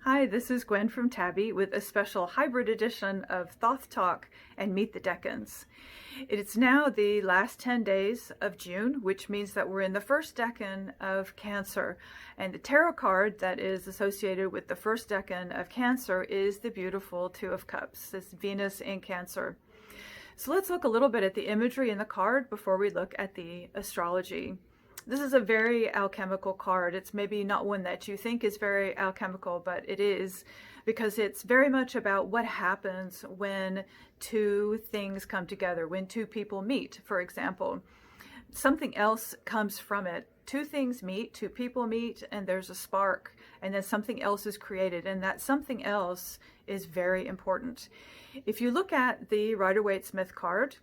Hi, this is Gwen from Tabby with a special hybrid edition of Thoth Talk and Meet the Decans. It's now the last 10 days of June, which means that we're in the first decan of Cancer. And the tarot card that is associated with the first decan of Cancer is the beautiful Two of Cups. It's Venus in Cancer. So let's look a little bit at the imagery in the card before we look at the astrology. This is a very alchemical card. It's maybe not one that you think is very alchemical, but it is, because it's very much about what happens when two things come together, when two people meet, for example. Something else comes from it. Two things meet, two people meet, and there's a spark, and then something else is created, and that something else is very important. If you look at the Rider-Waite-Smith card,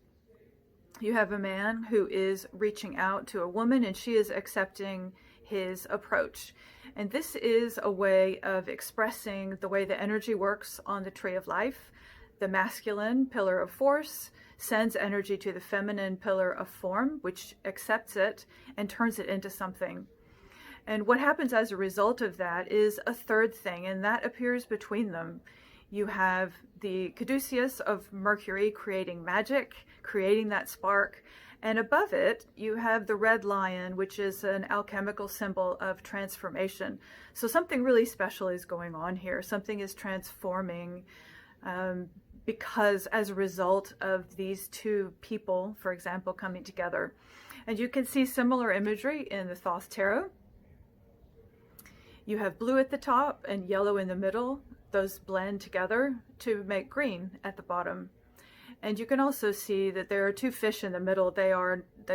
you have a man who is reaching out to a woman and she is accepting his approach. And this is a way of expressing the way the energy works on the tree of life. The masculine pillar of force sends energy to the feminine pillar of form, which accepts it and turns it into something. And what happens as a result of that is a third thing, and that appears between them. You have the caduceus of Mercury creating magic, creating that spark. And above it, you have the red lion, which is an alchemical symbol of transformation. So something really special is going on here. Something is transforming because as a result of these two people, for example, coming together. And you can see similar imagery in the Thoth Tarot. You have blue at the top and yellow in the middle. Those blend together to make green at the bottom. And you can also see that there are two fish in the middle. They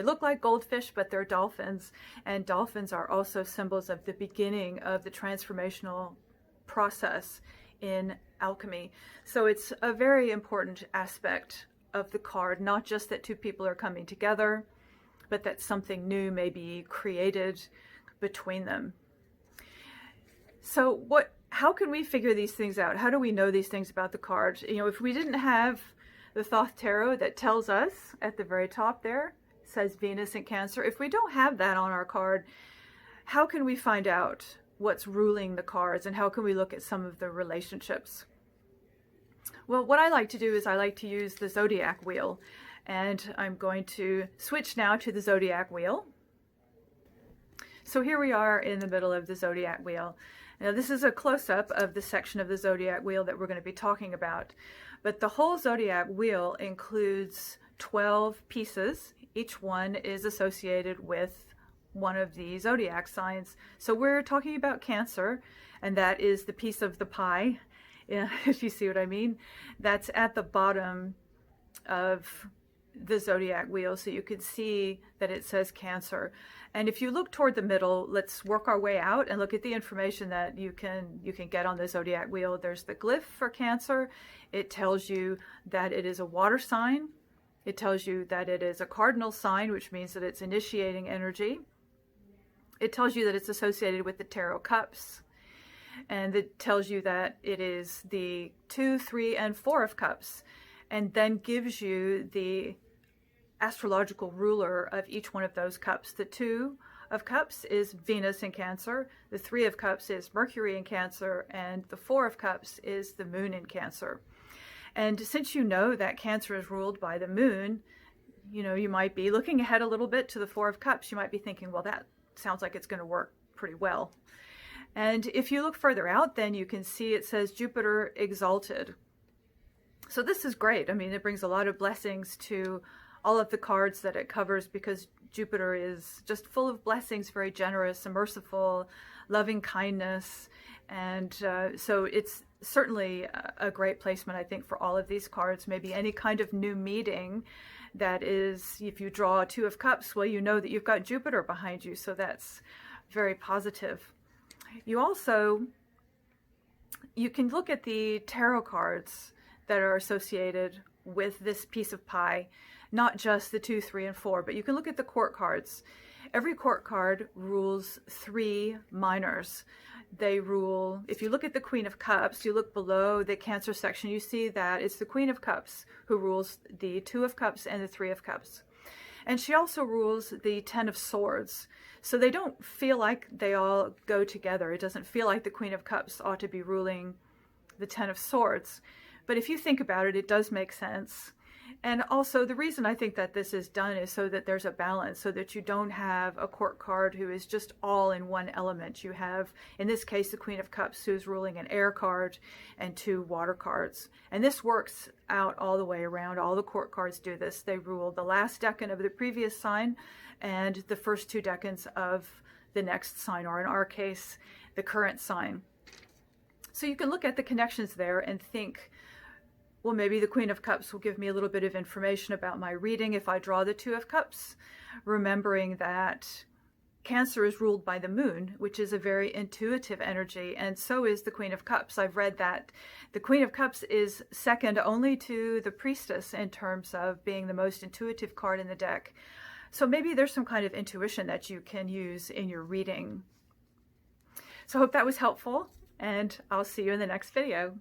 look like goldfish, but they're dolphins. And dolphins are also symbols of the beginning of the transformational process in alchemy. So it's a very important aspect of the card, not just that two people are coming together, but that something new may be created between them. So how can we figure these things out? How do we know these things about the cards? You know, if we didn't have the Thoth Tarot that tells us at the very top there, says Venus in Cancer, if we don't have that on our card, how can we find out what's ruling the cards, and how can we look at some of the relationships? Well, what I like to do is I like to use the zodiac wheel, and I'm going to switch now to the zodiac wheel. So here we are in the middle of the zodiac wheel. Now this is a close-up of the section of the zodiac wheel that we're going to be talking about. But the whole zodiac wheel includes 12 pieces. Each one is associated with one of the zodiac signs. So we're talking about Cancer, and that is the piece of the pie, if you see what I mean. That's at the bottom of the zodiac wheel, so you can see that it says Cancer. And if you look toward the middle, let's work our way out and look at the information that you can get on the zodiac wheel. There's the glyph for Cancer. It tells you that it is a water sign. It tells you that it is a cardinal sign, which means that it's initiating energy. It tells you that it's associated with the tarot cups. And it tells you that it is the 2, 3, and 4 of cups, and then gives you the astrological ruler of each one of those cups. The 2 of Cups is Venus in Cancer, the 3 of Cups is Mercury in Cancer, and the 4 of Cups is the Moon in Cancer. And since you know that Cancer is ruled by the Moon, you know, you might be looking ahead a little bit to the 4 of Cups. You might be thinking, well, that sounds like it's going to work pretty well. And if you look further out, then you can see it says Jupiter exalted. So this is great. I mean, it brings a lot of blessings to all of the cards that it covers, because Jupiter is just full of blessings, very generous and merciful, loving kindness. And so it's certainly a great placement, I think, for all of these cards. Maybe any kind of new meeting that is, if you draw a 2 of Cups, well, you know that you've got Jupiter behind you. So that's very positive. You can look at the tarot cards that are associated with this piece of pie, not just the 2, 3, and 4, but you can look at the court cards. Every court card rules 3 minors. They rule, if you look at the Queen of Cups, you look below the Cancer section, you see that it's the Queen of Cups who rules the 2 of Cups and the 3 of Cups. And she also rules the 10 of Swords. So they don't feel like they all go together. It doesn't feel like the Queen of Cups ought to be ruling the 10 of Swords. But if you think about it, it does make sense. And also the reason I think that this is done is so that there's a balance, so that you don't have a court card who is just all in one element. You have, in this case, the Queen of Cups, who's ruling an air card and 2 water cards. And this works out all the way around. All the court cards do this. They rule the last decan of the previous sign and the first 2 decans of the next sign, or in our case, the current sign. So you can look at the connections there and think, well, maybe the Queen of Cups will give me a little bit of information about my reading if I draw the 2 of Cups, remembering that Cancer is ruled by the moon, which is a very intuitive energy, and so is the Queen of Cups. I've read that the Queen of Cups is second only to the Priestess in terms of being the most intuitive card in the deck. So maybe there's some kind of intuition that you can use in your reading. So I hope that was helpful, and I'll see you in the next video.